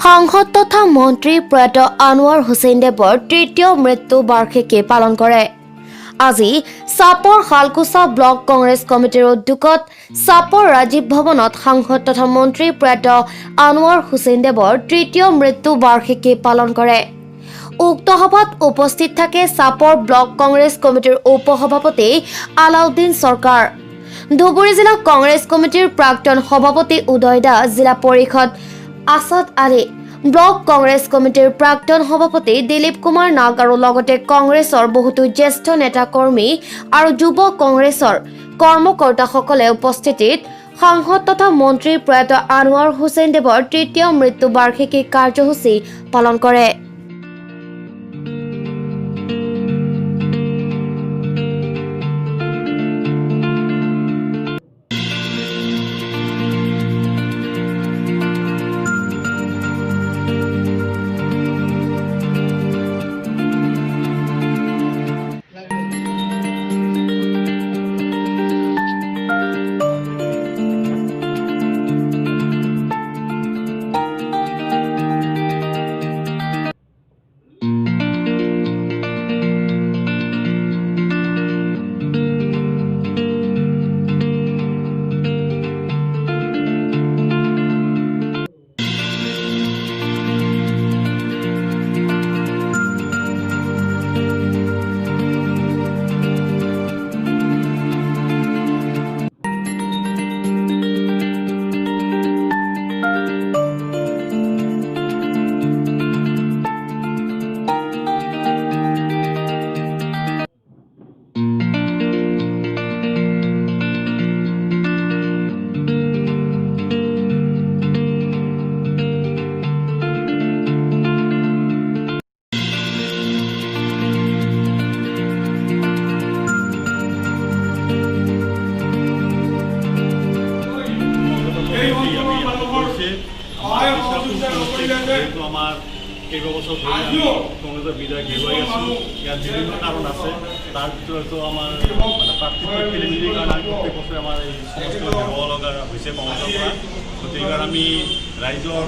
সাংসদ তথা মন্ত্ৰী প্ৰয়াত আনোৱাৰ হুছেইন দেৱৰ তৃতীয় মৃত্যু বাৰ্ষিকী পালন কৰে। আজি চাপৰ শালকুচা ব্লক কংগ্ৰেছ কমিটিৰ উদ্যোগত চাপৰ ৰাজীৱ ভৱনত সাংসদ তথা মন্ত্ৰী প্ৰয়াত আনোৱাৰ হুছেইন দেৱৰ তৃতীয় মৃত্যু বাৰ্ষিকী পালন কৰে। উক্ত সভাত উপস্থিত থাকে চাপৰ ব্লক কংগ্ৰেছ কমিটিৰ উপসভাপতি আলাউদ্দিন চৰকাৰ, ধুবুৰী জিলা কংগ্ৰেছ কমিটিৰ প্ৰাক্তন সভাপতি উদয় দাস, জিলা পৰিষদ আছাদ আলী, ব্লক কংগ্ৰেছ কমিটিৰ প্ৰাক্তন সভাপতি দিলীপ কুমাৰ নাগ আৰু লগতে কংগ্ৰেছৰ বহুতো জ্যেষ্ঠ নেতা কৰ্মী আৰু যুৱ কংগ্ৰেছৰ কৰ্মকৰ্তাসকলে উপস্থিতিত সাংসদ তথা মন্ত্ৰী প্ৰয়াত আনোৱাৰ হুছেইন দেৱৰ তৃতীয় মৃত্যু বাৰ্ষিকী কাৰ্যসূচী পালন কৰে। আমাৰ কেইবছৰ ধৰে কংগ্ৰেসেৰ বিদায় হেৰুৱাই আছোঁ। ইয়াত বিভিন্ন কাৰণ আছে, তাৰ ভিতৰতো আমাৰ মানে প্ৰাৰ্থিত্ব খেলিমেলিৰ কাৰণে আমি প্ৰত্যেক বছৰে আমাৰ এই সমষ্টি হেৰুৱাব লগা হৈছে কংগ্ৰেছৰ পৰা। গতিকে আমি ৰাইজৰ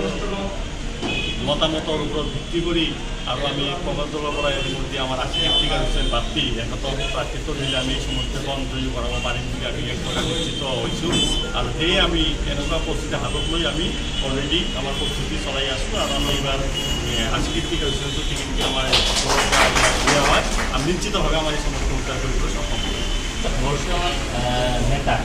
মতামতৰ ওপৰত ভিত্তি কৰি আৰু আমি কংগ্ৰেছ দলৰ পৰা ইতিমধ্যে আমাৰ আশীষ টিকাৰ হুছেইন বাপ্পী এখেতৰ প্ৰাৰ্থিত্ব দিলে আমি সমৰ্থন জয়ী কৰাব পাৰিম বুলি আমি একদম নিশ্চিত হৈছোঁ। আৰু সেয়ে আমি এনেকুৱা পৰিস্থিতি হাতত লৈ আমি অলৰেডি আমাৰ প্ৰস্তুতি চলাই আছোঁ। আৰু আমি এইবাৰ আশীষ টিকাৰ হুছেইনটো টিকেটকে আমাৰ দিয়া হয়, আমি নিশ্চিতভাৱে আমাৰ এই সমৰ্থন উদ্ধাৰ কৰিবলৈ সক্ষম হ'ম। নেতা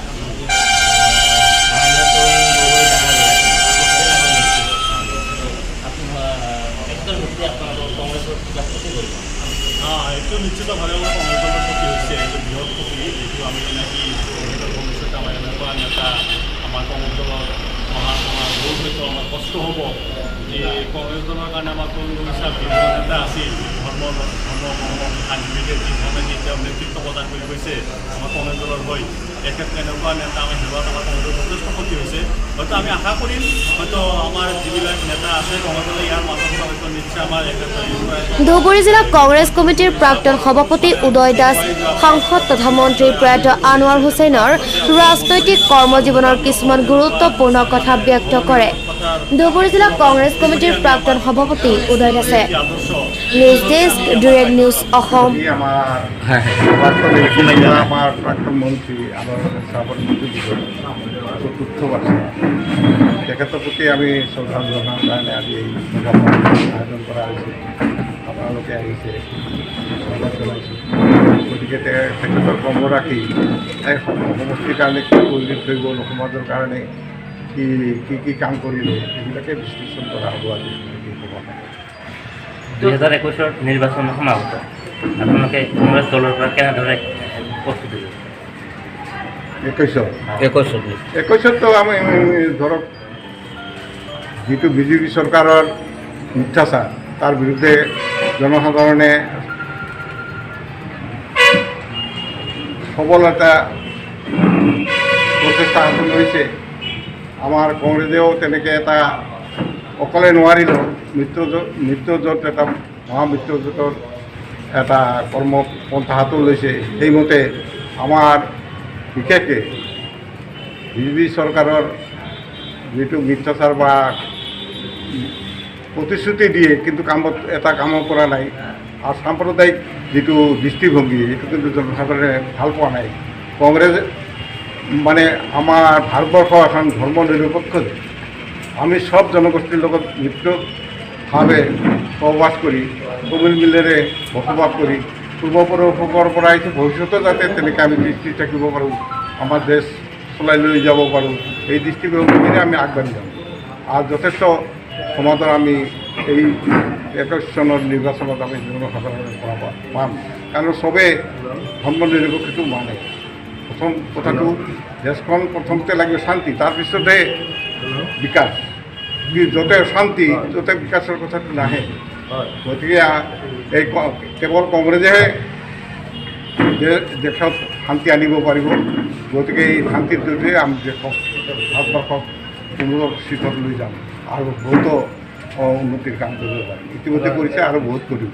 এইটো নিশ্চিতভাৱে আমাৰ কংগ্ৰেছৰ ক্ষতি হৈছে, এইটো বৃহৎ ক্ষতি। যিটো আমি নেকি কংগ্ৰেছৰ ভৱিষ্যতে আমাৰ এনেকুৱা নেতা আমাৰ কংগ্ৰেছ দলৰ আমাৰ ভৱিষ্যতে আমাৰ কষ্ট হ'ব যে কংগ্ৰেছ দলৰ কাৰণে আমাৰ কংগ্ৰেছৰ বিভিন্ন নেতা আছিল, ধৰ্ম আন্দোলনৰ যিধৰণে এতিয়াও নেতৃত্ব প্ৰদান কৰি গৈছে আমাৰ কংগ্ৰেছ দলৰ হৈ একেত এনেকুৱা নেতা আমি হেৰুৱাত আমাৰ কংগ্ৰেছৰ যথেষ্ট ক্ষতি হৈছে। হয়তো আমি আশা কৰিম হয়তো আমাৰ যিবিলাক নেতা আছে কংগ্ৰেছ দলে ইয়াৰ মাজত হয়তো নিশ্চয় আমাৰ ধুবুৰী জিলা কংগ্ৰেছ কমিটিৰ প্ৰাক্তন সভাপতি উদয় দাস সাংসদ তথা মন্ত্ৰী প্ৰয়াত আনোৱাৰ হুছেইনৰ ৰাজনৈতিক কৰ্মজীৱনৰ কিছুমান গুৰুত্বপূৰ্ণ কথা ব্যক্ত কৰে। ধুবুৰী জিলা কংগ্ৰেছ কমিটিৰ প্ৰাক্তন সভাপতি উদয় দাসে news desk direct news Assam. আমাৰ প্ৰাক্তন মন্ত্ৰী আনোয়াৰ চতুৰ্থ বাৰ্ষিক তেখেতৰ প্ৰতি আমি শ্ৰদ্ধা জনাৰ কাৰণে আজি এই আয়োজন কৰা হৈছে। আপোনালোকে আহিছে, স্বাগত জনাইছোঁ। গতিকে তেখেতৰ কৰ্মৰাশি এই সমষ্টিৰ কাৰণে কি কৰি থৈ গ'ল, সমাজৰ কাৰণে কি কাম কৰিলে, এইবিলাকে বিশ্লেষণ কৰা হ'ব আজি এই সভাত। 2021 নিৰ্বাচন সমাগত আপোনালোকে কংগ্ৰেছ দলৰ পৰা কেনেদৰে প্ৰস্তুতি লৈছে? 21তো আমি ধৰক যিটো বিজেপি চৰকাৰৰ মিথ্যাচাৰ তাৰ বিৰুদ্ধে জনসাধাৰণে সবল এটা প্ৰচেষ্টা হাতত লৈছে। আমাৰ কংগ্ৰেছেও তেনেকৈ এটা অকলে নোৱাৰিলেও মৃত্যুজোঁট এটা মহামৃত্যুজোঁটৰ এটা কৰ্মপন্থা হাতত লৈছে। সেইমতে আমাৰ বিশেষকৈ বিজেপি চৰকাৰৰ যিটো মিথ্যাচাৰ বা প্ৰতিশ্ৰুতি দিয়ে কিন্তু কামত এটা কামো কৰা নাই আৰু সাম্প্ৰদায়িক যিটো দৃষ্টিভংগী এইটো কিন্তু জনসাধাৰণে ভাল পোৱা নাই কংগ্ৰেছ মানে আমাৰ ভাৰতবৰ্ষ এখন ধৰ্ম নিৰপেক্ষ দেশ আমি সব জনগোষ্ঠীৰ লগত মুক্তভাৱে সহবাস কৰি সমিল মিলেৰে বসবাস কৰি পূৰ্বপুৰুষৰ পৰা আহিছোঁ ভৱিষ্যতেও যাতে তেনেকৈ আমি দৃষ্টি থাকিব পাৰোঁ আমাৰ দেশ চলাই লৈ যাব পাৰোঁ এই দৃষ্টিভংগীৰে আমি আগবাঢ়ি যাম আৰু যথেষ্ট সমাজৰ আমি এই 21 চনৰ নিৰ্বাচনত আমি জনসাধাৰণৰ পৰা পাম কাৰণ চবেই ধৰ্ম নিৰপেক্ষটো মানে প্ৰথম কথাটো দেশখন প্ৰথমতে লাগিব শান্তি তাৰপিছতহে বিকাশ য'তে শান্তি ত'তে বিকাশৰ কথাটো নাহে গতিকে এই কেৱল কংগ্ৰেছেহে দেশত শান্তি আনিব পাৰিব গতিকে এই শান্তিৰ জৰিয়তে আমি দেশক ভাৰতবৰ্ষক উন্নত স্থিতিত লৈ যাম আৰু বহুতো উন্নতিৰ কাম কৰিব পাৰিম ইতিমধ্যে কৰিছে আৰু বহুত কৰিব